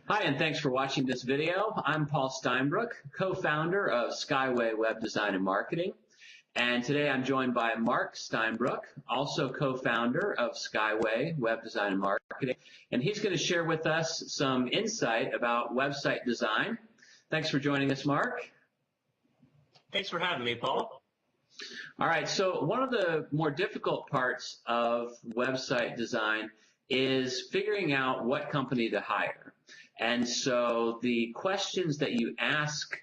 Hi, and thanks for watching this video. I'm Paul Steinbrook, co-founder of Skyway Web Design and Marketing. And today I'm joined by Mark Steinbrook, also co-founder of Skyway Web Design and Marketing. And he's going to share with us some insight about website design. Thanks for joining us, Mark. Thanks for having me, Paul. All right, so one of the more difficult parts of website design is figuring out what company to hire. And so the questions that you ask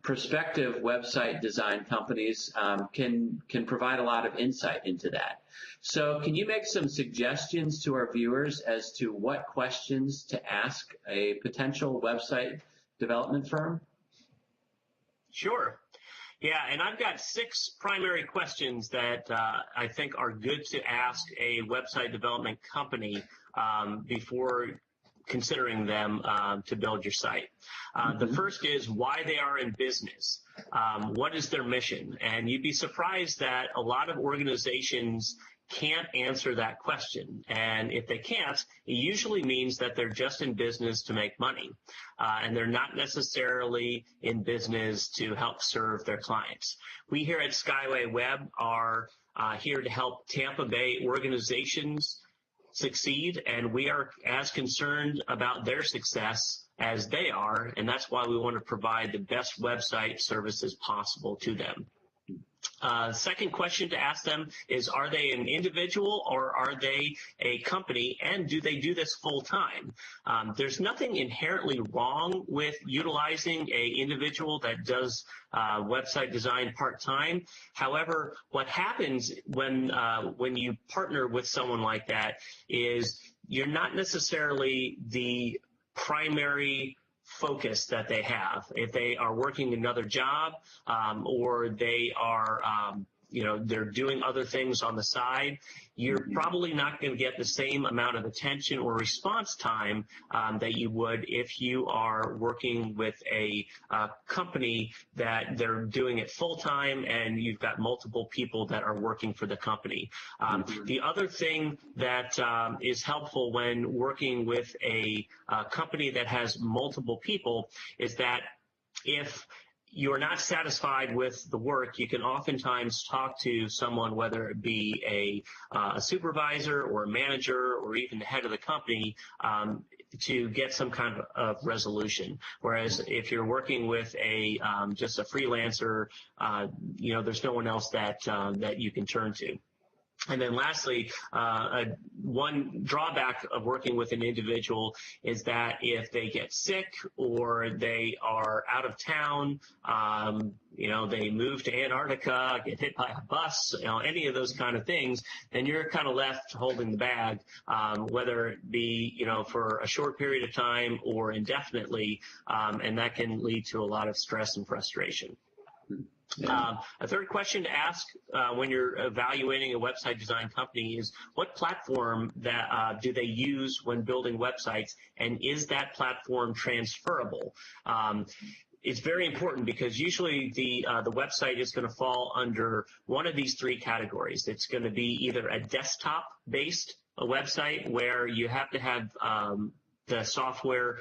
prospective website design companies can provide a lot of insight into that. So can you make some suggestions to our viewers as to what questions to ask a potential website development firm? Sure. Yeah, and I've got 6 primary questions that I think are good to ask a website development company before considering them to build your site. The first is why they are in business. What is their mission? And you'd be surprised that a lot of organizations can't answer that question. And if they can't, it usually means that they're just in business to make money. And they're not necessarily in business to help serve their clients. We here at Skyway Web are here to help Tampa Bay organizations succeed, and we are as concerned about their success as they are, and that's why we want to provide the best website services possible to them. Second question to ask them is, are they an individual or are they a company, and do they do this full time? There's nothing inherently wrong with utilizing an individual that does website design part-time. However, what happens when you partner with someone like that is you're not necessarily the primary focus that they have. If they are working another job or they are they're doing other things on the side, you're probably not going to get the same amount of attention or response time that you would if you are working with a company that they're doing it full time and you've got multiple people that are working for the company. The other thing that is helpful when working with a company that has multiple people is that if you're not satisfied with the work, you can oftentimes talk to someone, whether it be a supervisor or a manager or even the head of the company, to get some kind of resolution. Whereas if you're working with just a freelancer, there's no one else that you can turn to. And then lastly, one drawback of working with an individual is that if they get sick or they are out of town, they move to Antarctica, get hit by a bus, any of those kind of things, then you're kind of left holding the bag, whether it be, for a short period of time or indefinitely, and that can lead to a lot of stress and frustration. A third question to ask when you're evaluating a website design company is, what platform do they use when building websites, and is that platform transferable? It's very important because usually the website is going to fall under one of these 3 categories. It's going to be either a desktop-based website where you have to have the software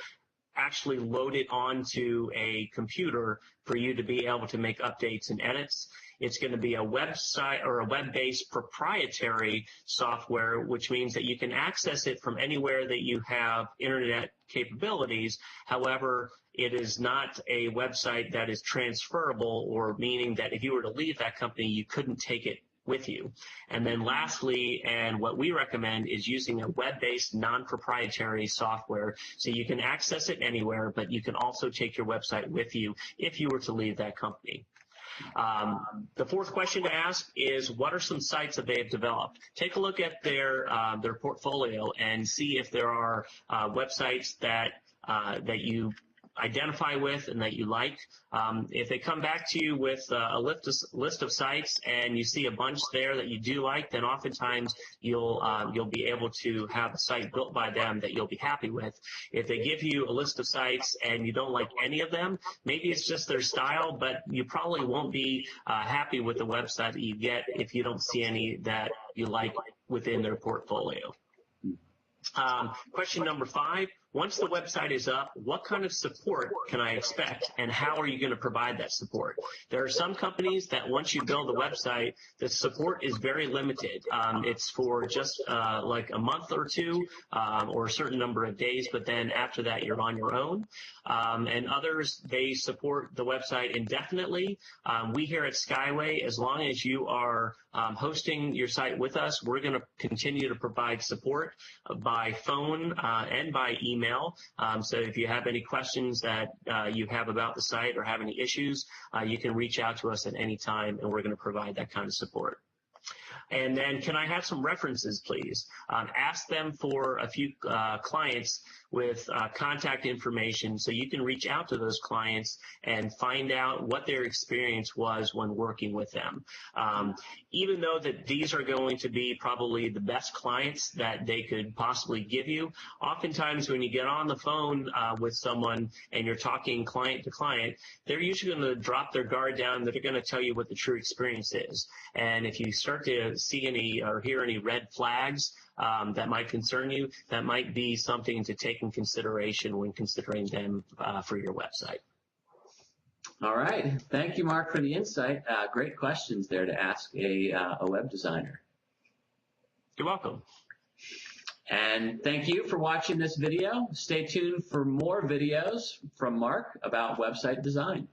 actually load it onto a computer for you to be able to make updates and edits. It's going to be a website or a web-based proprietary software, which means that you can access it from anywhere that you have internet capabilities. However, it is not a website that is transferable, or meaning that if you were to leave that company, you couldn't take it with you. And then lastly, and what we recommend, is using a web-based non-proprietary software, so you can access it anywhere, but you can also take your website with you if you were to leave that company. The fourth question to ask is, what are some sites that they have developed? Take a look at their portfolio and see if there are websites that you identify with and that you like. If they come back to you with a list of sites and you see a bunch there that you do like, then oftentimes you'll be able to have a site built by them that you'll be happy with. If they give you a list of sites and you don't like any of them, maybe it's just their style, but you probably won't be happy with the website that you get if you don't see any that you like within their portfolio. Question number 5, once the website is up, what kind of support can I expect, and how are you going to provide that support? There are some companies that once you build a website, the support is very limited. It's for just like a month or two or a certain number of days, but then after that you're on your own. And others, they support the website indefinitely. We here at Skyway, as long as you are hosting your site with us, we're going to continue to provide support by phone and by email. So if you have any questions that you have about the site or have any issues, you can reach out to us at any time, and we're going to provide that kind of support. And then can I have some references, please? Ask them for a few clients with contact information so you can reach out to those clients and find out what their experience was when working with them. Even though that these are going to be probably the best clients that they could possibly give you, oftentimes when you get on the phone with someone and you're talking client to client, they're usually going to drop their guard down. They're going to tell you what the true experience is. And if you start to see any or hear any red flags that might concern you, that might be something to take in consideration when considering them for your website. All right. Thank you, Mark, for the insight. Great questions there to ask a web designer. You're welcome. And thank you for watching this video. Stay tuned for more videos from Mark about website design.